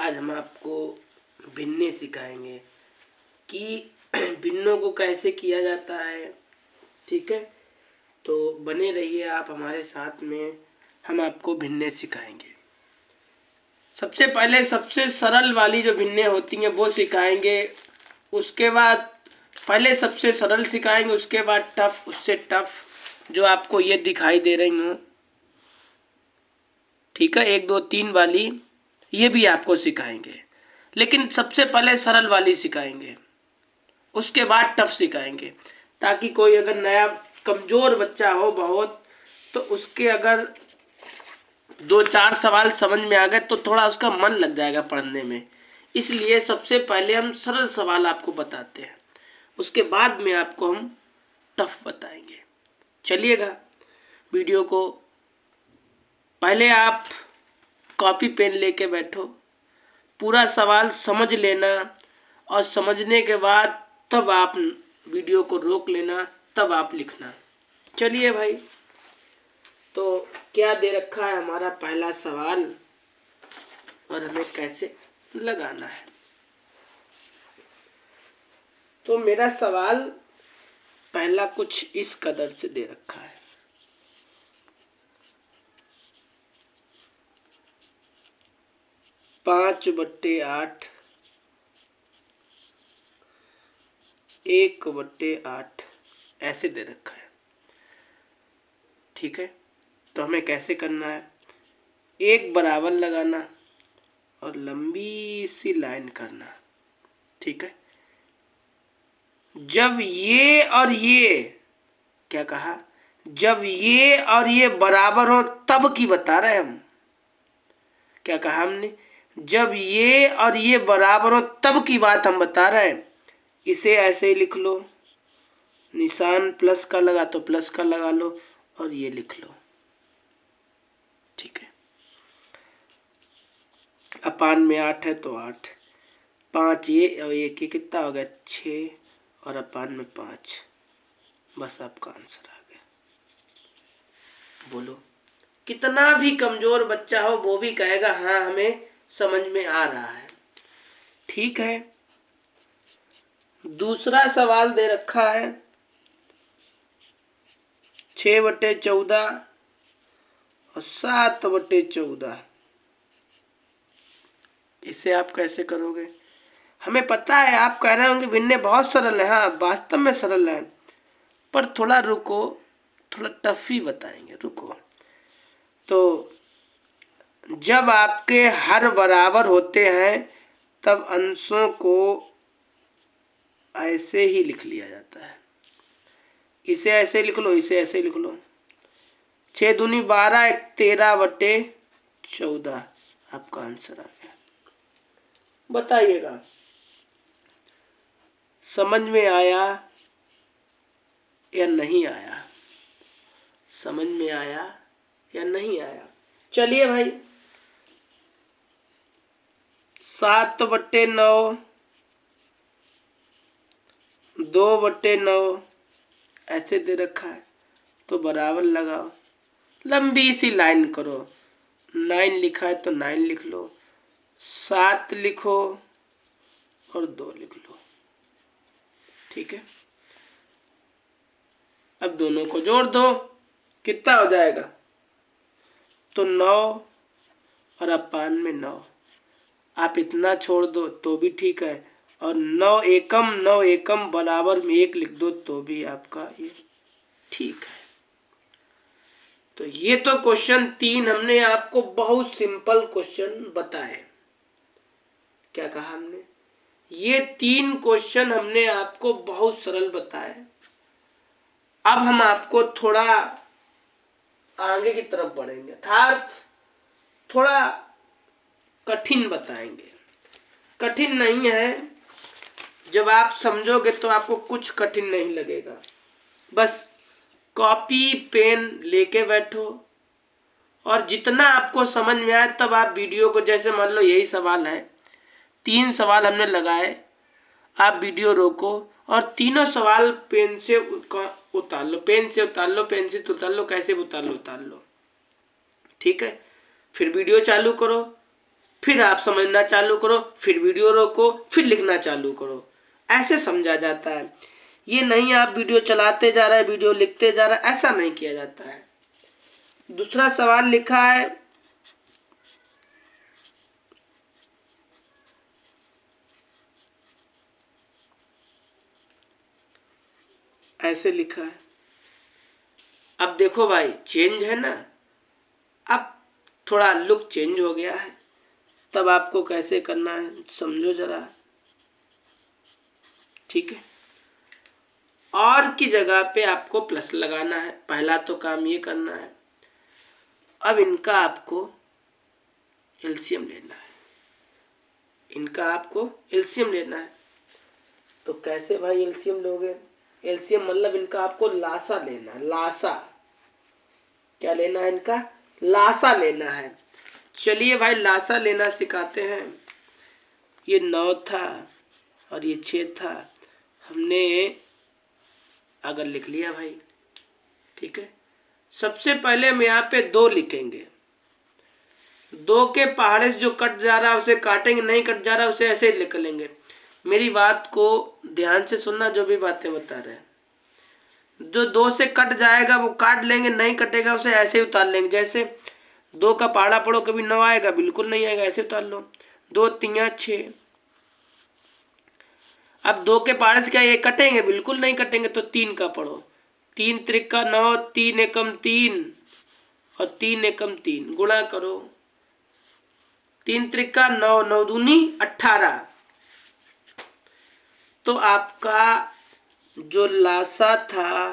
आज हम आपको भिन्ने सिखाएंगे कि भिन्नों को कैसे किया जाता है। ठीक है, तो बने रहिए आप हमारे साथ में, हम आपको भिन्ने सिखाएंगे। सबसे पहले सबसे सरल वाली जो भिन्ने होती हैं वो सिखाएंगे, उसके बाद पहले सबसे सरल सिखाएंगे, उसके बाद टफ, उससे टफ जो आपको ये दिखाई दे रही हो। ठीक है, 1 2 3 वाली ये भी आपको सिखाएंगे, लेकिन सबसे पहले सरल वाली सिखाएंगे, उसके बाद टफ सिखाएंगे, ताकि कोई अगर नया कमज़ोर बच्चा हो बहुत, तो उसके अगर 2 4 सवाल समझ में आ गए तो थोड़ा उसका मन लग जाएगा पढ़ने में। इसलिए सबसे पहले हम सरल सवाल आपको बताते हैं, उसके बाद में आपको हम टफ बताएंगे। चलिएगा वीडियो को, पहले आप कॉपी पेन लेके बैठो, पूरा सवाल समझ लेना और समझने के बाद तब आप वीडियो को रोक लेना, तब आप लिखना। चलिए भाई, तो क्या दे रखा है हमारा पहला सवाल और हमें कैसे लगाना है। तो मेरा सवाल पहला कुछ इस कदर से दे रखा है। पाँच बट्टे 8 1/8 ऐसे दे रखा है। ठीक है, तो हमें कैसे करना है, एक बराबर लगाना और लंबी सी लाइन करना। ठीक है, जब ये और ये, क्या कहा, जब ये और ये बराबर हो तब की बता रहे हम। क्या कहा हमने, जब ये और ये बराबर हो तब की बात हम बता रहे हैं। इसे ऐसे ही लिख लो, निशान प्लस का लगा तो प्लस का लगा लो और ये लिख लो। ठीक है, अपान में 8 है तो 8, 5 ये और ये कितना हो गया 6 और अपान में 5, बस आपका आंसर आ गया। बोलो, कितना भी कमजोर बच्चा हो वो भी कहेगा हाँ हमें समझ में आ रहा है। ठीक है, दूसरा सवाल दे रखा है 6/14 और 7/14। इसे आप कैसे करोगे, हमें पता है आप कह रहे होंगे भिन्ने बहुत सरल है। हाँ, वास्तव में सरल है, पर थोड़ा रुको, थोड़ा टफ ही बताएंगे, रुको। तो जब आपके हर बराबर होते हैं तब अंशों को ऐसे ही लिख लिया जाता है। इसे ऐसे लिख लो, इसे ऐसे लिख लो। 6 दूनी 12, 13/14 आपका आंसर आ गया। बताइएगा समझ में आया या नहीं आया, समझ में आया या नहीं आया। चलिए भाई, 7/9, 2/9 ऐसे दे रखा है, तो बराबर लगाओ, लंबी सी लाइन करो। 9 लिखा है तो 9 लिख लो, 7 लिखो और 2 लिख लो। ठीक है, अब दोनों को जोड़ दो, कितना हो जाएगा, तो 9 और अपान में 9। आप इतना छोड़ दो तो भी ठीक है, और 9 एकम बराबर में 1 लिख दो तो भी आपका ये ठीक है। तो ये तो क्वेश्चन 3 हमने आपको बहुत सिंपल क्वेश्चन बताए। क्या कहा हमने, ये 3 क्वेश्चन हमने आपको बहुत सरल बताए। अब हम आपको थोड़ा आगे की तरफ बढ़ेंगे, अर्थात थोड़ा कठिन बताएंगे। कठिन नहीं है, जब आप समझोगे तो आपको कुछ कठिन नहीं लगेगा। बस कॉपी पेन लेके बैठो और जितना आपको समझ में आए तब आप वीडियो को, जैसे मान लो यही सवाल है, 3 सवाल हमने लगाए, आप वीडियो रोको और तीनों सवाल पेन से उतार लो, पेन से उतार लो, पेन से उतार लो, कैसे उतार लो। ठीक है, फिर वीडियो चालू करो, फिर आप समझना चालू करो, फिर वीडियो रोको, फिर लिखना चालू करो। ऐसे समझा जाता है। ये नहीं आप वीडियो चलाते जा रहे हैं, वीडियो लिखते जा रहे हैं, ऐसा नहीं किया जाता है। दूसरा सवाल लिखा है, ऐसे लिखा है। अब देखो भाई, चेंज है ना, अब थोड़ा लुक चेंज हो गया है, तब आपको कैसे करना है समझो जरा, ठीक है। और की जगह पे आपको प्लस लगाना है, पहला तो काम ये करना है। अब इनका आपको एलसीएम लेना है, इनका आपको एलसीएम लेना है। तो कैसे भाई एलसीएम लोगे? एलसीएम मतलब इनका आपको लासा लेना है, लासा। क्या लेना है? इनका लासा लेना है। चलिए भाई लासा लेना सिखाते हैं। ये 9 था और ये 6 था, हमने अगर लिख लिया भाई, ठीक है। सबसे पहले हम यहाँ पे 2 लिखेंगे। 2 के पहाड़े से जो कट जा रहा है उसे काटेंगे, नहीं कट जा रहा उसे ऐसे ही लिख लेंगे। मेरी बात को ध्यान से सुनना, जो भी बातें बता रहे हैं। जो 2 से कट जाएगा वो काट लेंगे, नहीं कटेगा उसे ऐसे ही उतार लेंगे। जैसे 2 का पहाड़ा पढ़ो, कभी 9 आएगा? बिल्कुल नहीं आएगा, ऐसे उतार लो। 2 3 6। अब 2 के पहाड़े से क्या ये कटेंगे? बिल्कुल नहीं कटेंगे, तो 3 का पढ़ो। 3 त्रिका 9, 3 एकम 3 और 3 एकम 3, गुणा करो। 3 त्रिका 9, 9 दूनी 18। तो आपका जो लासा था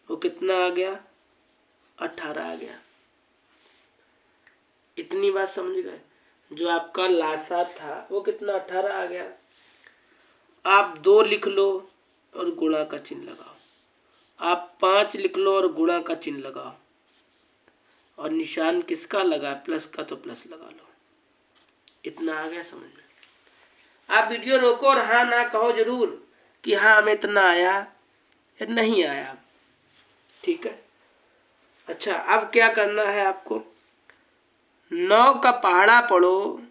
वो कितना आ गया? 18 आ गया। इतनी बात समझ गए? जो आपका लासा था वो कितना? 18 आ गया। आप 2 लिख लो और गुणा का चिन्ह लगाओ। आप 5 लिख लो और गुणा का चिन्ह लगाओ। और निशान किसका लगा? प्लस का, तो प्लस लगा लो। इतना आ गया समझ में? आप वीडियो रोको और हाँ ना कहो जरूर कि हाँ हमें इतना आया या नहीं आया, ठीक है। अच्छा, अब क्या करना है आपको? 9 का पहाड़ा पढ़ो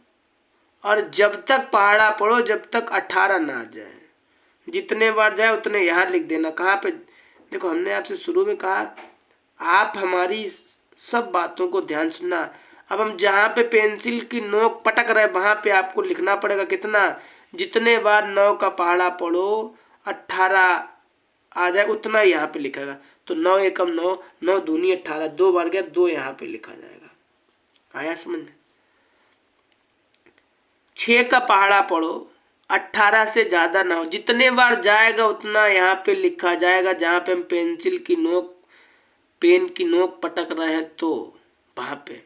और जब तक पहाड़ा पढ़ो जब तक 18 ना आ जाए, जितने बार जाए उतने यहाँ लिख देना। कहाँ पे? देखो, हमने आपसे शुरू में कहा आप हमारी सब बातों को ध्यान सुनना। अब हम जहाँ पे पेंसिल की नोक पटक रहे वहाँ पे आपको लिखना पड़ेगा कितना? जितने बार 9 का पहाड़ा पढ़ो 18 आ जाए उतना यहाँ पे लिखेगा। तो 9 एकम 9, 9 दूनी 18, 2 बार गया, 2 यहाँ पे लिखा जाएगा। आया समझ में? 6 का पहाड़ा पढ़ो, 18 से ज़्यादा ना हो, जितने बार जाएगा उतना यहाँ पे लिखा जाएगा। जहाँ पे हम पेंसिल की नोक, पेन की नोक पटक रहे हैं तो वहाँ पे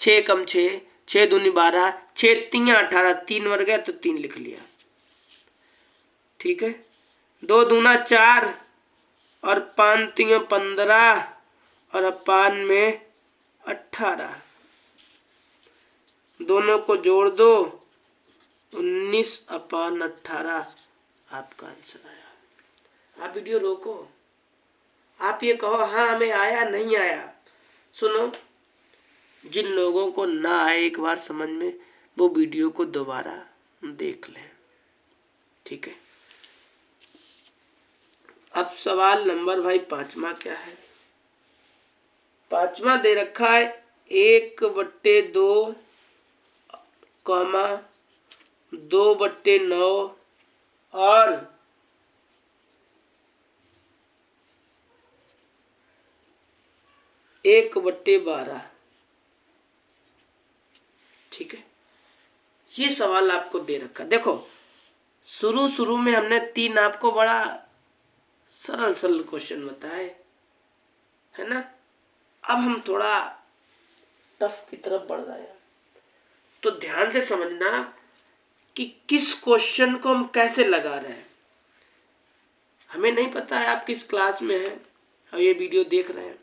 6 कम 6, 6 दूनी 12, 6 3 18, 3 बार गया तो 3 लिख लिया, ठीक है। 2 दूना 4 और 5 3 15 और अपान में 18, दोनों को जोड़ दो 19/18 आपका आंसर आया। आप वीडियो रोको, आप ये कहो हाँ हमें आया नहीं आया। सुनो, जिन लोगों को ना आए एक बार समझ में, वो वीडियो को दोबारा देख लें, ठीक है। अब सवाल नंबर भाई 5वां क्या है? 5वां दे रखा है 1/2 कॉमा 2/9 और 1/12, ठीक है। ये सवाल आपको दे रखा। देखो, शुरू में हमने 3 आपको बड़ा सरल क्वेश्चन बताए, है ना। अब हम थोड़ा टफ की तरफ बढ़ रहे हैं, तो ध्यान से समझना कि किस क्वेश्चन को हम कैसे लगा रहे हैं। हमें नहीं पता है आप किस क्लास में हैं और ये वीडियो देख रहे हैं,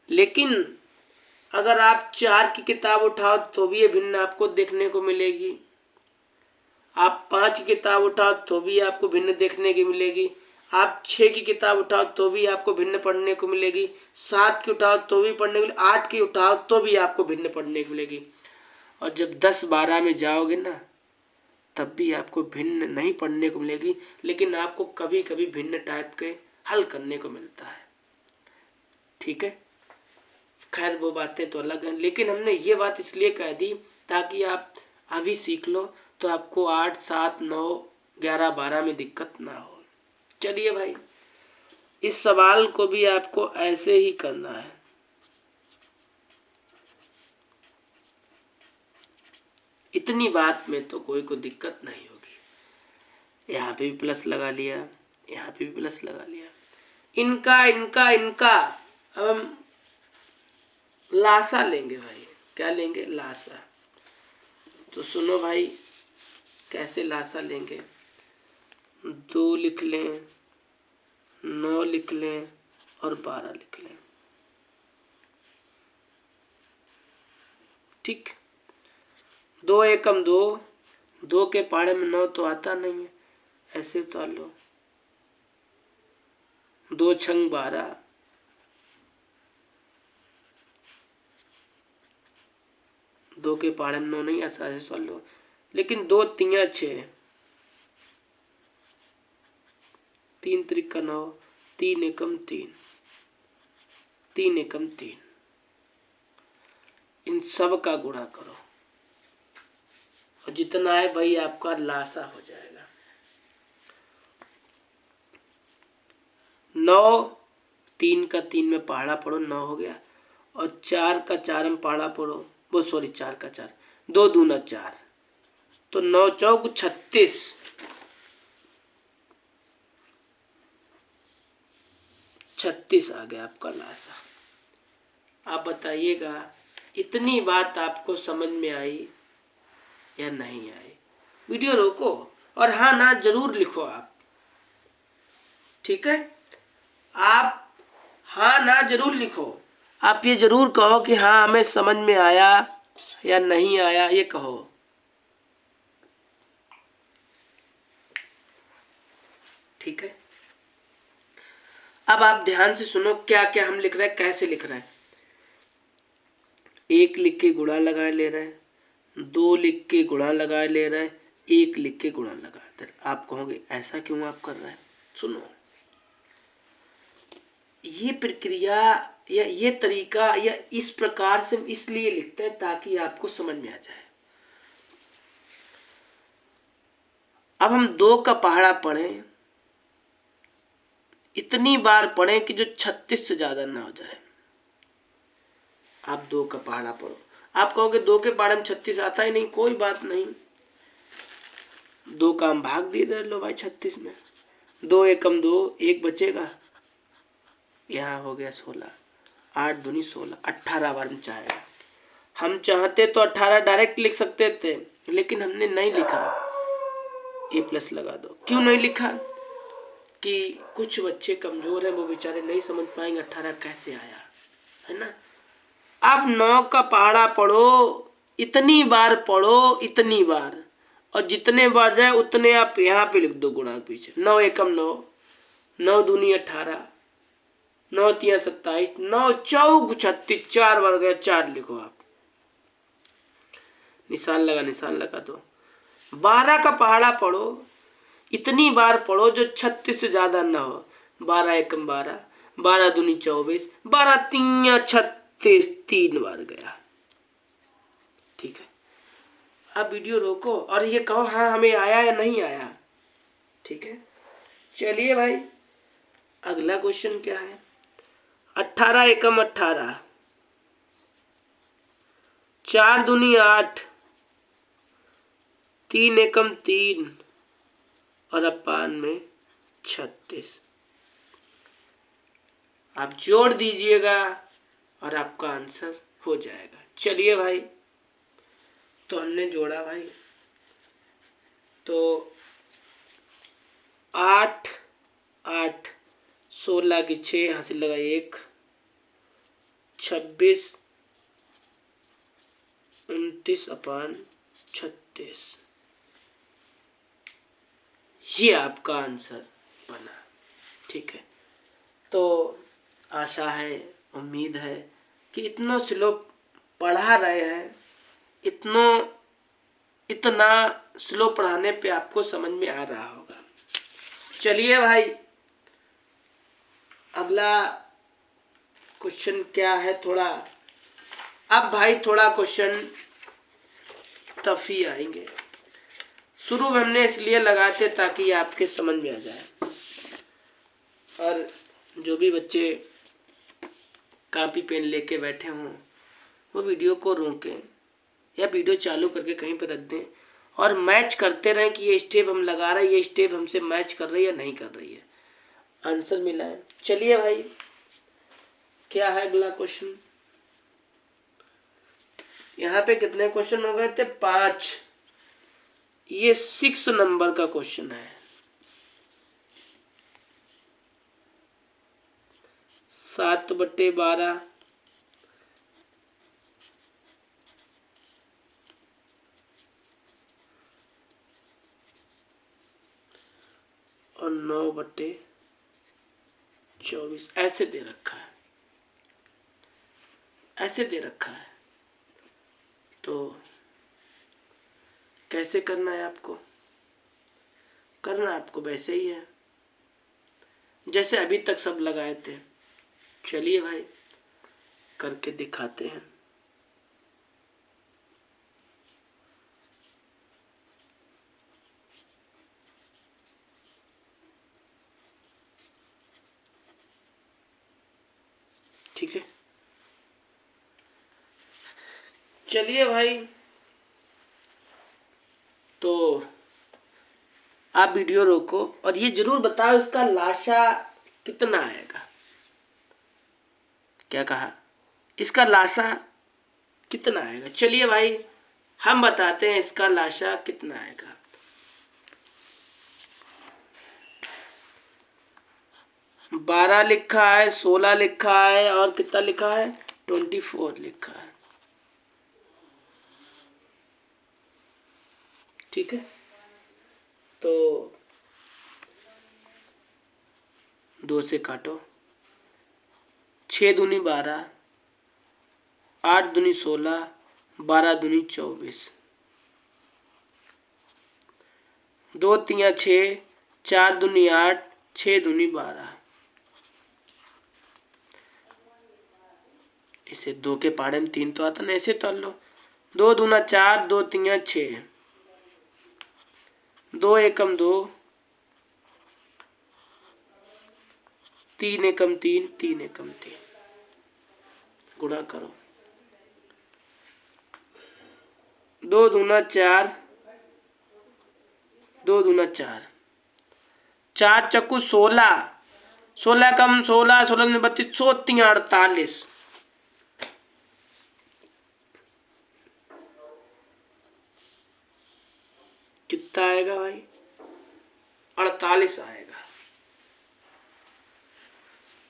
लेकिन अगर आप 4 की किताब उठाओ तो भी ये भिन्न आपको देखने को मिलेगी। आप 5 की किताब उठाओ तो भी आपको भिन्न देखने की मिलेगी। आप 6 की किताब उठाओ तो भी आपको भिन्न पढ़ने को मिलेगी। 7 की उठाओ तो भी पढ़ने को मिलेगी। 8 की उठाओ तो भी आपको भिन्न पढ़ने को मिलेगी। और जब 10-12 में जाओगे ना, तब भी आपको भिन्न नहीं पढ़ने को मिलेगी, लेकिन आपको कभी कभी भिन्न टाइप के हल करने को मिलता है। ठीक है, खैर वो बातें तो अलग हैं, लेकिन हमने ये बात इसलिए कह दी ताकि आप अभी सीख लो, तो आपको 8, 7, 9, 11, 12 में दिक्कत ना हो। चलिए भाई, इस सवाल को भी आपको ऐसे ही करना है। इतनी बात में तो कोई को दिक्कत नहीं होगी। यहाँ पे भी प्लस लगा लिया, यहाँ पे भी प्लस लगा लिया। इनका इनका इनका अब हम लासा लेंगे भाई। क्या लेंगे? लासा। तो सुनो भाई, कैसे लासा लेंगे। 2 लिख लें, 9 लिख लें और 12 लिख लें। ठीक, 2 एकम 2, 2 के पहाड़े में 9 तो आता नहीं है, ऐसे उतार लो। 2 छंग 12, 2 के पहाड़े में 9 नहीं आता, ऐसे उतार लो। लेकिन 2 तियां 6, 3 त्रिक 9, 3 एकम 3, 3 एकम 3। इन सब का गुणा करो और जितना है भाई आपका लासा हो जाएगा। 9, 3 का 3 में पहाड़ा पढ़ो, 9 हो गया। और 4 का 4 में पहाड़ा पढ़ो, वो सॉरी 4 का 4, 2 दूना 4, तो 9 चौक 36। 36 आ गया आपका लासा। आप बताइएगा, इतनी बात आपको समझ में आई या नहीं आई? वीडियो रोको और हाँ ना जरूर लिखो आप। ठीक है, आप हाँ ना जरूर लिखो। आप ये जरूर कहो कि हाँ हमें समझ में आया या नहीं आया, ये कहो। ठीक है, अब आप ध्यान से सुनो क्या क्या हम लिख रहे हैं, कैसे लिख रहे हैं। 1 लिख के गुणा लगा ले रहे हैं, 2 लिख के गुणा लगा ले रहे हैं, 1 लिख के गुणा लगा दे रहे। आप कहोगे ऐसा क्यों आप कर रहे हैं? सुनो, ये प्रक्रिया या ये तरीका या इस प्रकार से इसलिए लिखते हैं ताकि आपको समझ में आ जाए। अब हम 2 का पहाड़ा पढ़ें, इतनी बार पढ़ें कि जो 36 से ज्यादा ना हो जाए। आप 2 का पहाड़ा पढ़ो। आप कहोगे 2 के पहाड़े में 36 आता ही नहीं, कोई बात नहीं, 2 का हम भाग दे लो भाई 36 में। 2 एकम 2, 1 बचेगा, यहाँ हो गया 16, 8 दूनी 16, 18 बार में चाहेगा। हम चाहते तो 18 डायरेक्ट लिख सकते थे, लेकिन हमने नहीं लिखा। ए प्लस लगा दो। क्यों नहीं लिखा? कि कुछ बच्चे कमजोर हैं, वो बेचारे नहीं समझ पाएंगे 18 कैसे आया, है ना। आप 9 का पहाड़ा पढ़ो, इतनी बार पढ़ो, इतनी बार, और जितने बार जाए उतने आप यहाँ पे लिख दो गुणा के पीछे। 9 एकम 9, 9 दूनी 18, 9 तिया 27, 9 चौक 36, 4 बार गया, 4 लिखो आप। निशान लगा दो। 12 का पहाड़ा पढ़ो, इतनी बार पढ़ो जो 36 से ज्यादा ना हो। 12 एकम 12, 12 दूनी 24, 12 तिया 36, 3 बार गया। ठीक है, अब वीडियो रोको और ये कहो हाँ हमें आया या नहीं आया। ठीक है, चलिए भाई, अगला क्वेश्चन क्या है। 18 एकम 18, 4 दूनी 8, 3 एकम 3 और अपान में 36। आप जोड़ दीजिएगा और आपका आंसर हो जाएगा। चलिए भाई, तो हमने जोड़ा भाई, तो 8 8, 16 की 6 हासिल लगा 1, 26, 29 अपान 36, ये आपका आंसर बना। ठीक है, तो आशा है, उम्मीद है कि इतना स्लो पढ़ा रहे हैं इतना स्लो पढ़ाने पे आपको समझ में आ रहा होगा। चलिए भाई, अगला क्वेश्चन क्या है, अब भाई थोड़ा क्वेश्चन टफ ही आएंगे। शुरू में हमने इसलिए लगाते ताकि आपके समझ में आ जाए, और जो भी बच्चे कॉपी पेन लेके बैठे हों वो वीडियो को रोकें या वीडियो चालू करके कहीं पर रख दें और मैच करते रहें कि ये स्टेप हम लगा रहे हैं, ये स्टेप हमसे मैच कर रही है या नहीं कर रही है, आंसर मिला है। चलिए भाई, क्या है अगला क्वेश्चन। यहाँ पे कितने क्वेश्चन हो गए थे? 5। ये 6 नंबर का क्वेश्चन है। 7/12 और 9/24 ऐसे दे रखा है, ऐसे दे रखा है। तो कैसे करना है आपको? करना आपको वैसे ही है जैसे अभी तक सब लगाए थे। चलिए भाई, करके दिखाते हैं। ठीक है, चलिए भाई, तो आप वीडियो रोको और ये जरूर बताओ इसका लाशा कितना आएगा। क्या कहा? इसका लाशा कितना आएगा? चलिए भाई, हम बताते हैं इसका लाशा कितना आएगा। 12 लिखा है, 16 लिखा है और कितना लिखा है? 24 लिखा है। ठीक है, तो 2 से काटो। 6 दूनी 12, 8 दूनी 16, 12 दूनी 24, 2 तिया 6, 4 दूनी 8, 6 दूनी 12। इसे 2 के पाड़े में 3 तो आता ना, ऐसे तोल लो। 2 दूना 4, 2 तिया 6, 2 एकम 2, 3 एकम 3, 3 एकम 3। गुणा करो। 2 दूना 4, 2 दूना 4, 4 चक्कू 16, 16 कम 16, 16 में 32, 100 48। कितना आएगा भाई? 48 आएगा।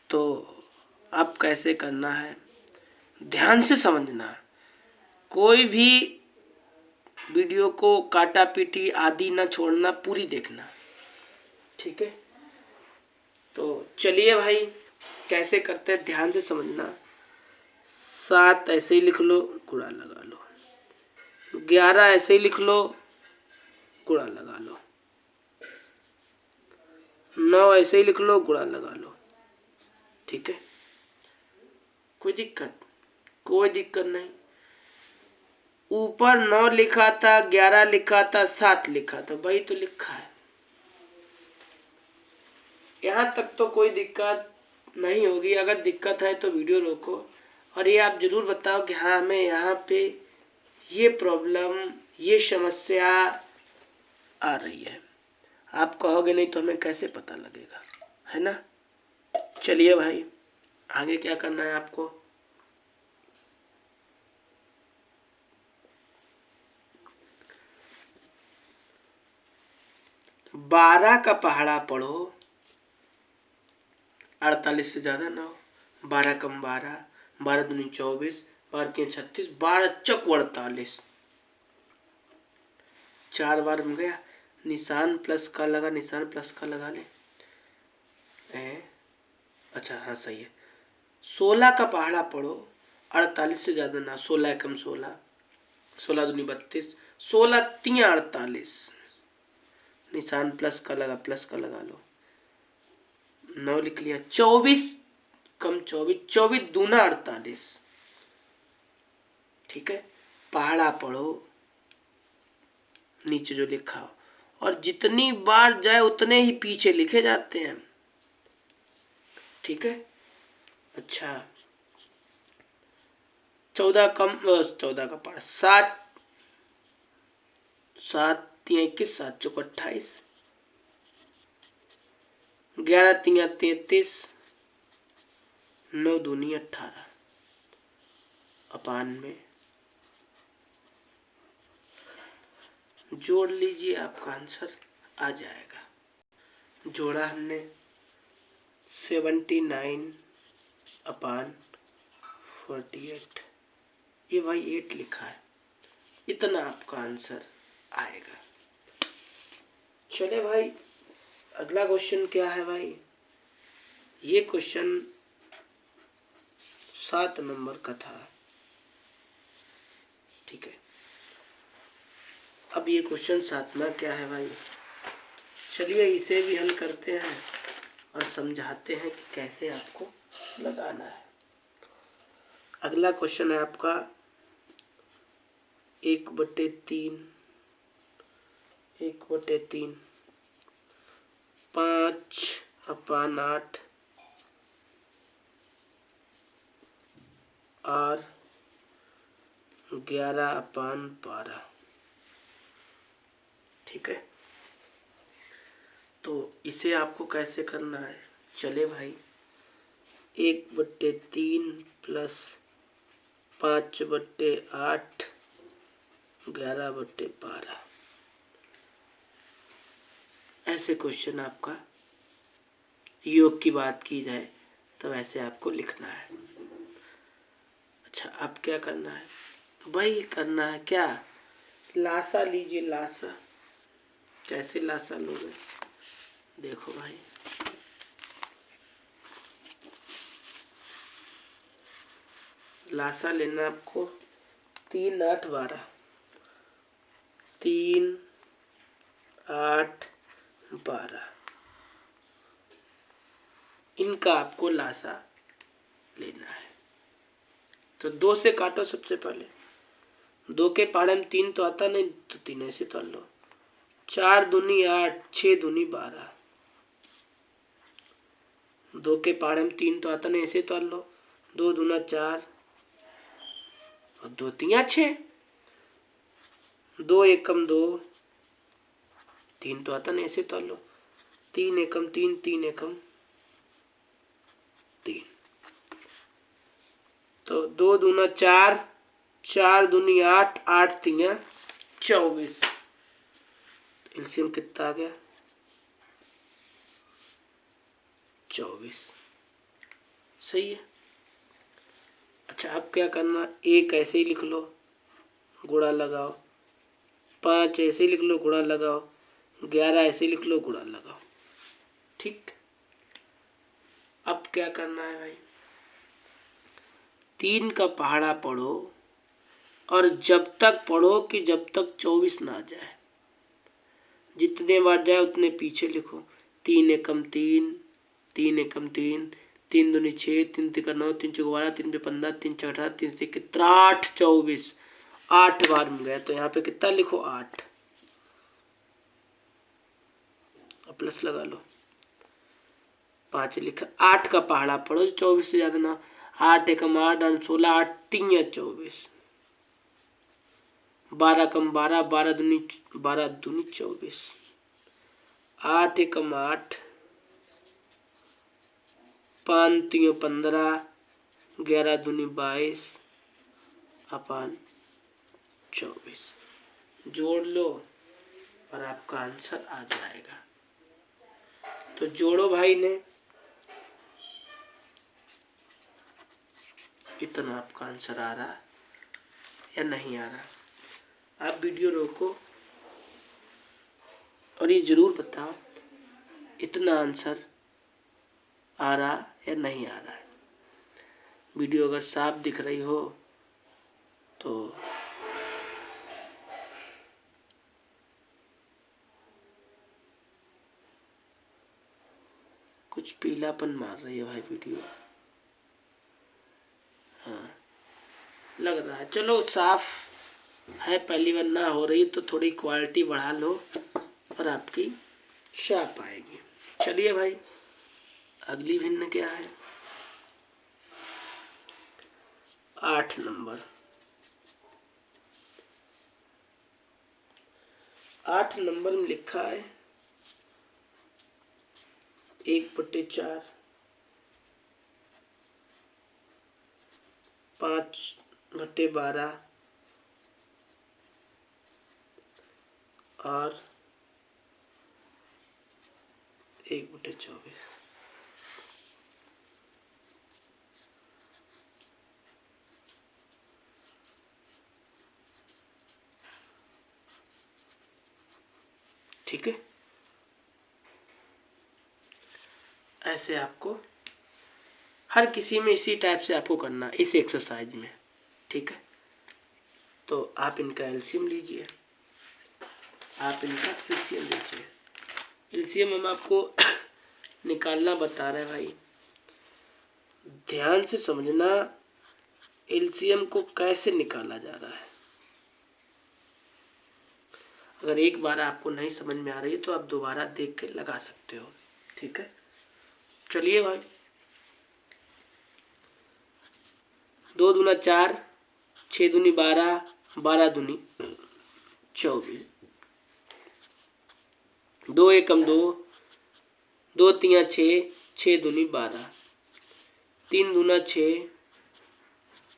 तो अब कैसे करना है, ध्यान से समझना। कोई भी वीडियो को काटा पीटी आदि ना छोड़ना, पूरी देखना। ठीक है, तो चलिए भाई, कैसे करते हैं ध्यान से समझना। 7 ऐसे ही लिख लो, गुणा लगा लो। 11 ऐसे ही लिख लो, गुणा लगा लो। 9 ऐसे ही लिख लो, गुणा लगा लो। ठीक है, कोई दिक्कत? कोई दिक्कत नहीं। ऊपर 9 लिखा था, 11 लिखा था, 7 लिखा था, वही तो लिखा है। यहाँ तक तो कोई दिक्कत नहीं होगी। अगर दिक्कत है तो वीडियो रोको और ये आप जरूर बताओ कि हाँ, हमें यहाँ पे ये प्रॉब्लम, ये समस्या आ रही है। आप कहोगे नहीं तो हमें कैसे पता लगेगा, है ना। चलिए भाई, आगे क्या करना है आपको। बारह का पहाड़ा पढ़ो, 48 से ज्यादा ना हो। 12 कम 12, 12 दूनी 24, 12 तीन 36, 12 चक 48। 4 बार में गया। निशान प्लस का लगा, निशान प्लस का लगा ले। अच्छा हाँ सही है। 16 का पहाड़ा पढ़ो, 48 से ज्यादा ना। 16 कम 16, 16 दूनी 32, 16 तियां 48, निशान प्लस का लगा लो, 9 लिख लिया, 24 कम 24, 24 दूना 48। ठीक है, पहाड़ा पढ़ो नीचे जो लिखा हो, और जितनी बार जाए उतने ही पीछे लिखे जाते हैं। ठीक है, अच्छा 14 का पहाड़ा, 7 7 तियां 21, 7 चौक 28, 11 तियां 33, 9 दूनी 18 अपान में जोड़ लीजिए, आपका आंसर आ जाएगा। जोड़ा हमने 79 अपान 48, ये भाई 8 लिखा है, इतना आपका आंसर आएगा। चले भाई, अगला क्वेश्चन क्या है भाई, ये क्वेश्चन 7 नंबर का था। ठीक है, अब ये क्वेश्चन 7वां क्या है भाई, चलिए इसे भी हल करते हैं और समझाते हैं कि कैसे आपको लगाना है। अगला क्वेश्चन है आपका 1/3, 5/8 और 11/12। ठीक है, तो इसे आपको कैसे करना है, चले भाई 1/3 प्लस 5/8 11/12, ऐसे क्वेश्चन आपका योग की बात की जाए तो ऐसे आपको लिखना है। अच्छा, अब क्या करना है भाई, करना है क्या, लासा लीजिए, लासा। कैसे लासा लोगे, देखो भाई, लासा लेना आपको 3 8 12, 3 8 12, इनका आपको लासा लेना है। तो 2 से काटो सबसे पहले, 2 के पहाड़े में 3 तो आता नहीं, तो 3 ऐसे तोड़ लो, 4 दूनी 8, 6 दूनी 12, 2 के पहाड़े में 3 तो आता नहीं, ऐसे तोड़ लो, 2 दूना 4 और 2 तियां 6, 2 एकम 2, 3 तो आता नहीं, ऐसे तोड़ लो, 3 एकम 3, 3 एकम 3, तो 2 दूना 4, 4 दूनी 8, 8 तियां 24, एलसीएम कितना आ गया, 24। सही है। अच्छा, अब क्या करना, 1 ऐसे ही लिख लो, गुणा लगाओ, 5 ऐसे ही लिख लो, गुणा लगाओ, 11 ऐसे लिख लो, गुणा लगाओ। ठीक, अब क्या करना है भाई, 3 का पहाड़ा पढ़ो और जब तक पढ़ो कि जब तक 24 ना जाए, जितने बार जाए उतने पीछे लिखो, 3 एकम 3, 3 एकम 3, 3 दूनी 6, 3 तिका 9, 3 चौक 12, 3 पे 15, 3 चौक 18, 3 से 8 24, 8 बार में गया, तो यहाँ पे कितना लिखो 8, प्लस लगा लो, 5 लिखा, 8 का पहाड़ा पढ़ो, 24 से ज्यादा ना, 8 एकम 8 और 16, 8 तियां 24, 12 कम 12, 12 दूनी 24, 8 एकम 8, 5 तियों 15, 11 दूनी 22 अपान 24, जोड़ लो और आपका आंसर आ जाएगा। तो जोड़ो भाई ने, इतना आपका आंसर आ रहा या नहीं आ रहा। आप वीडियो रोको और ये जरूर बताओ इतना आंसर आ रहा या नहीं आ रहा है। वीडियो अगर साफ दिख रही हो तो कुछ पीलापन मार रही है भाई वीडियो। हाँ लग रहा है, चलो साफ है, पहली बार ना हो रही तो थोड़ी क्वालिटी बढ़ा लो और आपकी शार्प आएगी। चलिए भाई अगली भिन्न क्या है, 8 नंबर। 8 नंबर में लिखा है 1/4, 5/12 और 1/24। ठीक है, ऐसे आपको हर किसी में इसी टाइप से आपको करना इस एक्सरसाइज में। ठीक है, तो आप इनका एलसीएम लीजिए, आप इनका एलसीएम लीजिए। एलसीएम हम आपको निकालना बता रहे हैं भाई, ध्यान से समझना एलसीएम को कैसे निकाला जा रहा है। अगर एक बार आपको नहीं समझ में आ रही है तो आप दोबारा देख के लगा सकते हो। ठीक है, चलिए भाई 2 दूना 4, 6 दूनी 12, 12 दूनी 24, 2 एकम 2, 2 तिया 6, 6 दूनी 12, 3 दूना 6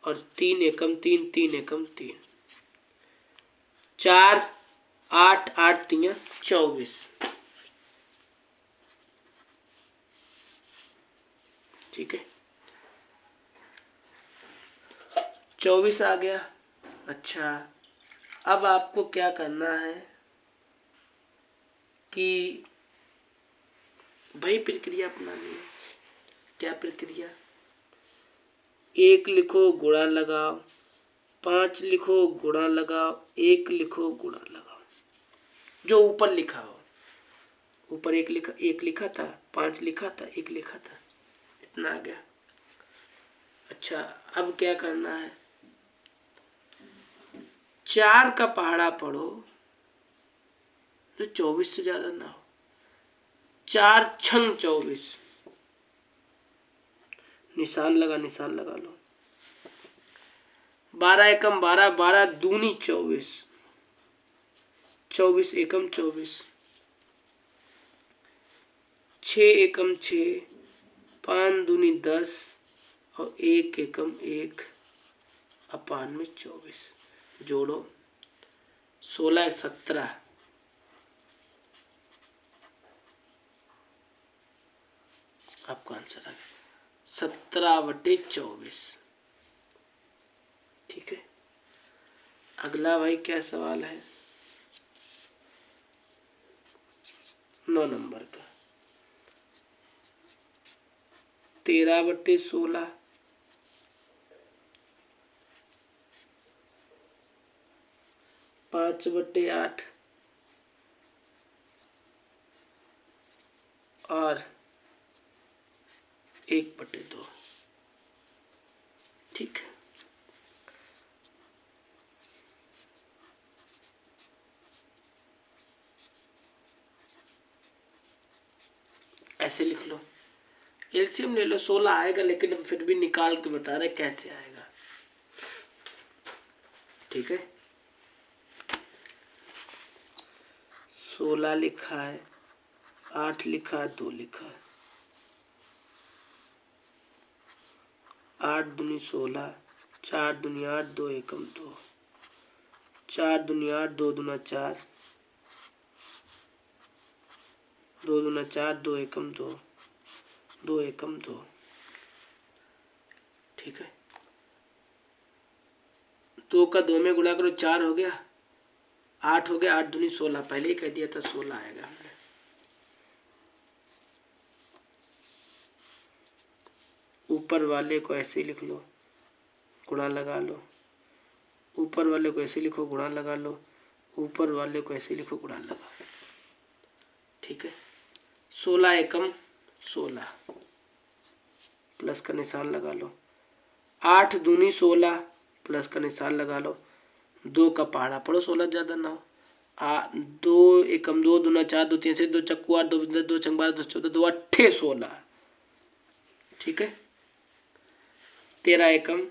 और 3 एकम 3, 3 एकम 3, 4 8, 8 तिया 24। ठीक है, 24 आ गया। अच्छा, अब आपको क्या करना है कि वही प्रक्रिया अपनानी है। क्या प्रक्रिया, 1 लिखो गुणा लगाओ, 5 लिखो गुणा लगाओ, 1 लिखो गुणा लगाओ, जो ऊपर लिखा हो। ऊपर 1 लिखा था, 5 लिखा था, 1 लिखा था, इतना आ गया। अच्छा, अब क्या करना है, 4 का पहाड़ा पढ़ो जो 24 से ज्यादा ना हो। 4 छंग 24, निशान लगा लो। 12 एकम 12, 12 दूनी 24, 24 एकम 24, 6 एकम 6, 5 दूनी 10 और 1 एकम 1 अपान में 24, जोड़ो 16 17, आपका आंसर आ गया 17/24। ठीक है, अगला भाई क्या सवाल है, 9 नंबर का 13/16, 5/8 और 1/2। ठीक है, ऐसे लिख लो, एलसीएम ले लो। 16 आएगा, लेकिन हम फिर भी निकाल के बता रहे कैसे आएगा। ठीक है, 16 लिखा है, 8 लिखा है, 2 लिखा है, 8 दूनी 16, 4 दूनी 8, 2 एकम 2, 4 दूनी 8, 2 दूना 4, 2 दूना 4, 2 एकम 2, 2 एकम 2। ठीक है, 2 का 2 में गुणा करो, 4 हो गया, 8 हो गया, 8 दूनी 16, पहले ही कह दिया था 16 आएगा हमने। ऊपर वाले को ऐसे ही लिख लो, गुणा लगा लो, ऊपर वाले को ऐसे लिखो, गुणा लगा लो, ऊपर वाले को ऐसे लिखो, गुणा लगा। ठीक है, 16 एकम 16 प्लस का निशान लगा लो। 8 दूनी 16 प्लस का निशान लगा लो। 2 का पहाड़ा पढ़ो, 16 ज़्यादा ना हो। 2 एकम 2 दूना 4 2 3 से 2 चक्कू 8 2 2 चंग 12 2 14 2 8 16। ठीक है। 13 एकम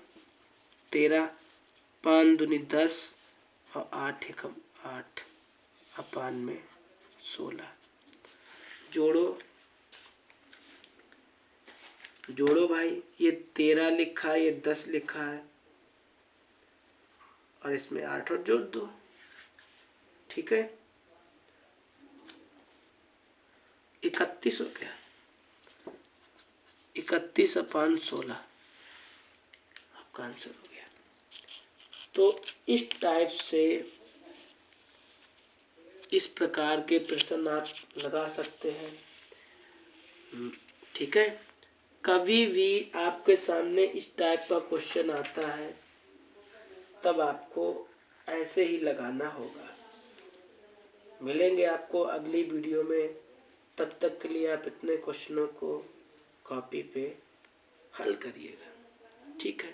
13 5 दूनी 10 और 8 एकम 8 अपान में 16। जोड़ो भाई, ये 13 लिखा है, ये 10 लिखा है और इसमें 8 और जोड़ दो। ठीक है, 31 हो गया। 31 अपान 16 आपका आंसर हो गया। तो इस टाइप से इस प्रकार के प्रश्न आप लगा सकते हैं। ठीक है, कभी भी आपके सामने इस टाइप का क्वेश्चन आता है तब आपको ऐसे ही लगाना होगा। मिलेंगे आपको अगली वीडियो में, तब तक के लिए आप इतने क्वेश्चनों को कॉपी पे हल करिएगा। ठीक है।